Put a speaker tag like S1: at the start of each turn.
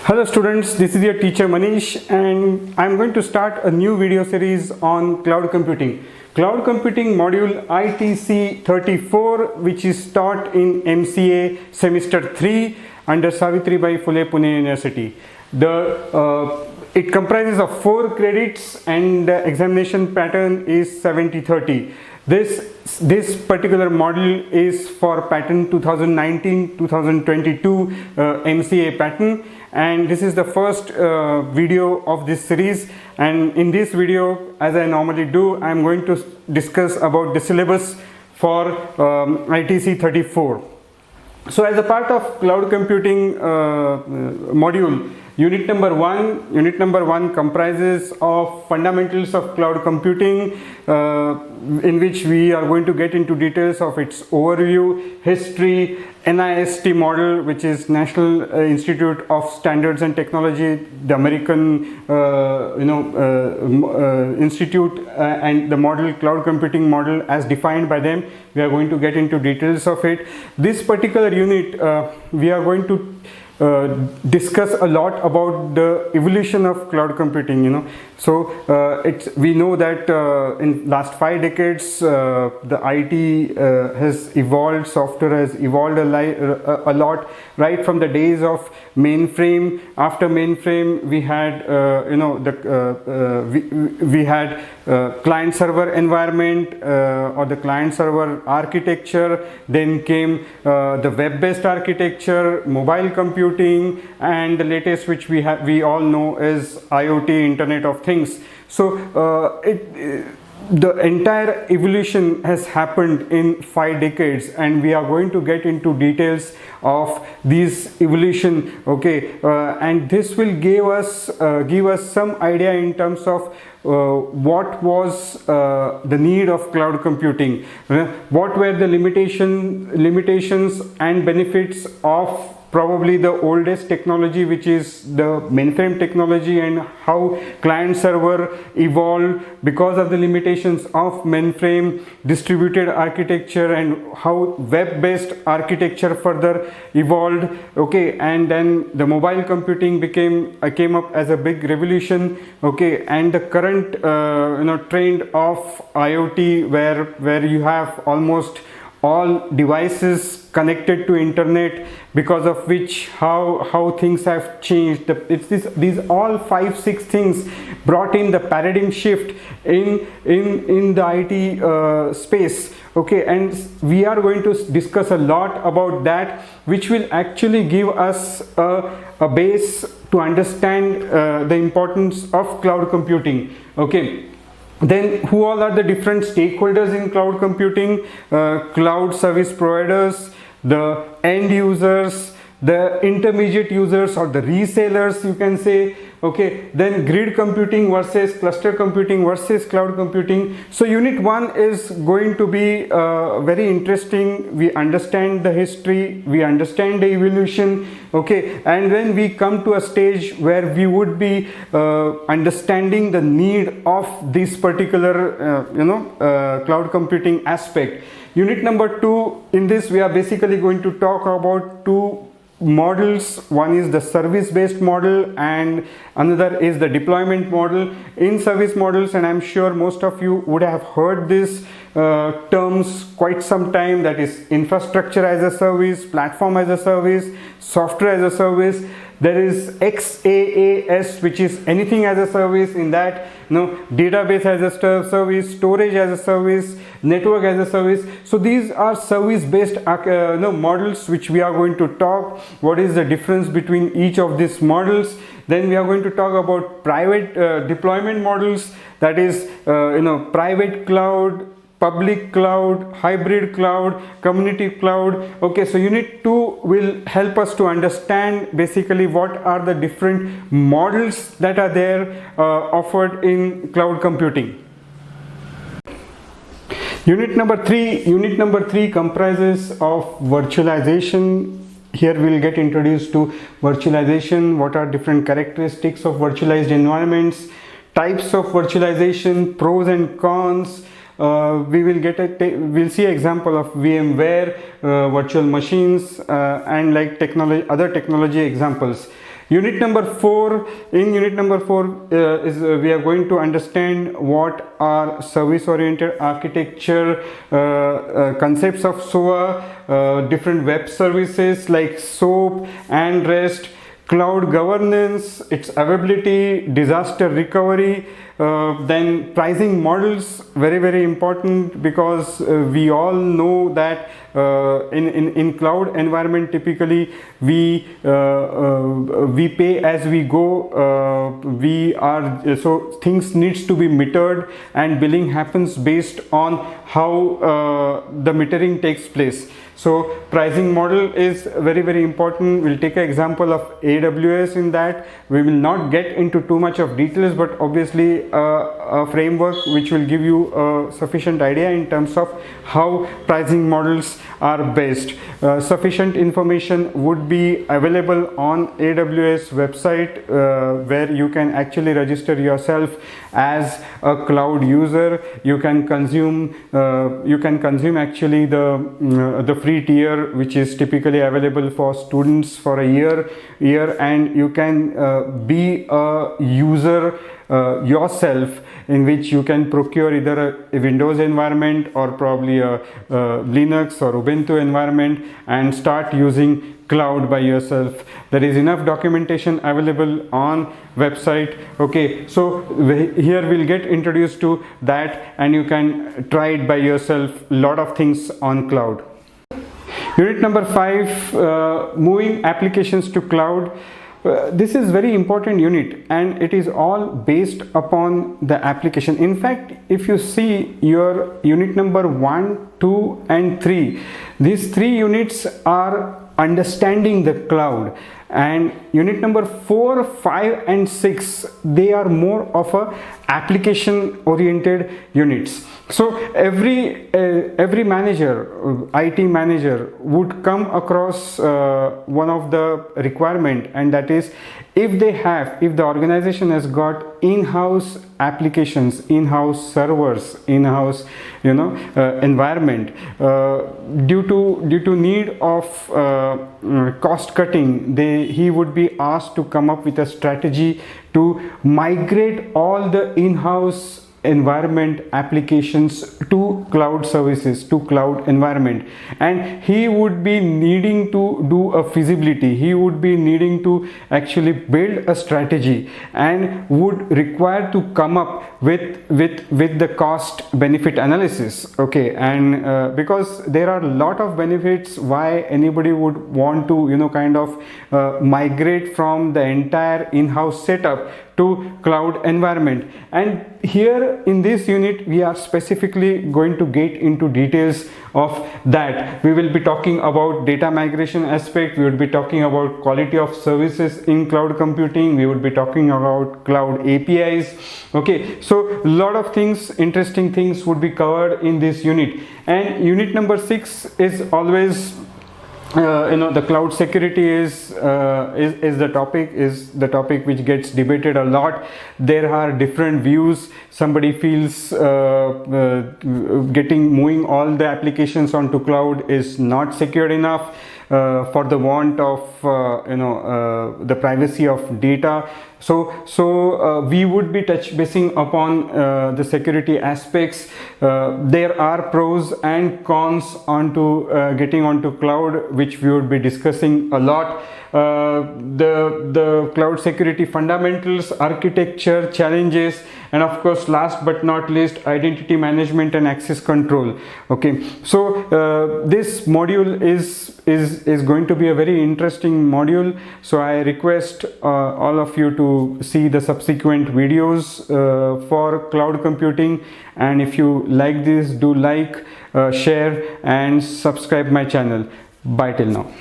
S1: Hello students, this is your teacher Manish and I am going to start a new video series on cloud computing. Cloud computing module ITC 34, which is taught in MCA semester 3 under Savitribai Phule Pune University. It comprises of 4 credits and the examination pattern is 70-30. This particular module is for pattern 2019-2022 MCA pattern, and this is the first video of this series. And in this video, as I normally do, I am going to discuss about the syllabus for ITC 34. So as a part of cloud computing module, Unit number one comprises of fundamentals of cloud computing, in which we are going to get into details of its overview, history, NIST model, which is National Institute of Standards and Technology, the American institute, and the model, cloud computing model as defined by them. We are going to get into details of it. This particular unit, we are going to discuss a lot about the evolution of cloud computing. So we know that in last 5 decades the IT has evolved, software has evolved a lot, right from the days of mainframe. After mainframe we had we had client server environment or the client server architecture. Then came the web based architecture, mobile computing, and the latest which we all know is IoT, Internet of Things. So the entire evolution has happened in 5 decades, and we are going to get into details of this evolution, and this will give us some idea in terms of what was the need of cloud computing, what were the limitations and benefits of probably the oldest technology, which is the mainframe technology, and how client server evolved because of the limitations of mainframe distributed architecture, and how web based architecture further evolved, and then the mobile computing came up as a big revolution, and the current trend of IoT, where you have almost all devices connected to internet, because of which how things have changed. These all 5-6 things brought in the paradigm shift in the IT space, and we are going to discuss a lot about that, which will actually give us a base to understand the importance of cloud computing. Then who all are the different stakeholders in cloud computing? Cloud service providers, the end users, the intermediate users or the resellers, you can say. Then grid computing versus cluster computing versus cloud computing. So unit 1 is going to be very interesting. We understand the history, we understand the evolution, and when we come to a stage where we would be understanding the need of this particular cloud computing aspect. Unit number 2, in this we are basically going to talk about 2 models. One is the service based model and another is the deployment model. In service models, and I'm sure most of you would have heard these terms quite some time, that is infrastructure as a service, platform as a service, software as a service. There is XaaS, which is anything as a service. In that, database as a service, storage as a service, network as a service. So these are service based models which we are going to talk. What is the difference between each of these models? Then we are going to talk about private deployment models, that is private cloud, public cloud, hybrid cloud, community cloud. So unit 2 will help us to understand basically what are the different models that are there offered in cloud computing. Unit number 3 comprises of virtualization. Here we will get introduced to virtualization, what are different characteristics of virtualized environments, types of virtualization, pros and cons. We'll see an example of VMware, virtual machines, and like other technology examples. Unit number 4, in unit number 4 we are going to understand what are service oriented architecture, concepts of SOA, different web services like SOAP and REST, cloud governance, its availability, disaster recovery, then pricing models, very important, because we all know that in cloud environment typically we pay as we go. So things needs to be metered, and billing happens based on how the metering takes place. So pricing model is very important. We'll take an example of AWS in that. We will not get into too much of details, but obviously a framework which will give you a sufficient idea in terms of how pricing models are based. Sufficient information would be available on AWS website, where you can actually register yourself as a cloud user. You can consume actually the free tier, which is typically available for students for a year, and you can be a user yourself, in which you can procure either a Windows environment or probably a Linux or Ubuntu environment and start using cloud by yourself. There is enough documentation available on website. Okay, so here we'll get introduced to that, and you can try it by yourself, lot of things on cloud. Unit number 5, moving applications to cloud. This is very important unit, and it is all based upon the application. In fact, if you see your unit number 1, 2 and 3, these 3 units are understanding the cloud, and unit number 4, 5 and 6, they are more of a application oriented units. So every manager, IT manager, would come across one of the requirement, and that is, if the organization has got in-house applications, in-house servers, in-house environment, due to need of cost cutting, he would be asked to come up with a strategy to migrate all the in-house environment applications to cloud services, to cloud environment, and he would be needing to do a feasibility. He would be needing to actually build a strategy, and would require to come up with the cost benefit analysis. Okay, and because there are a lot of benefits why anybody would want to kind of migrate from the entire in-house setup to cloud environment. And here in this unit we are specifically going to get into details of that. We will be talking about data migration aspect, we will be talking about quality of services in cloud computing, we will be talking about cloud APIs. Okay, so a lot of things, interesting things would be covered in this unit. And unit number 6 is always the cloud security is the topic which gets debated a lot. There are different views. Somebody feels moving all the applications onto cloud is not secured enough, for the want of the privacy of data. So we would be basing upon the security aspects. There are pros and cons onto getting onto cloud, which we would be discussing a lot. The cloud security fundamentals, architecture, challenges, and of course last but not least, identity management and access control. Okay, so this module is going to be a very interesting module, so I request all of you to see the subsequent videos for cloud computing. And if you like this, do like, share and subscribe my channel. Bye till now.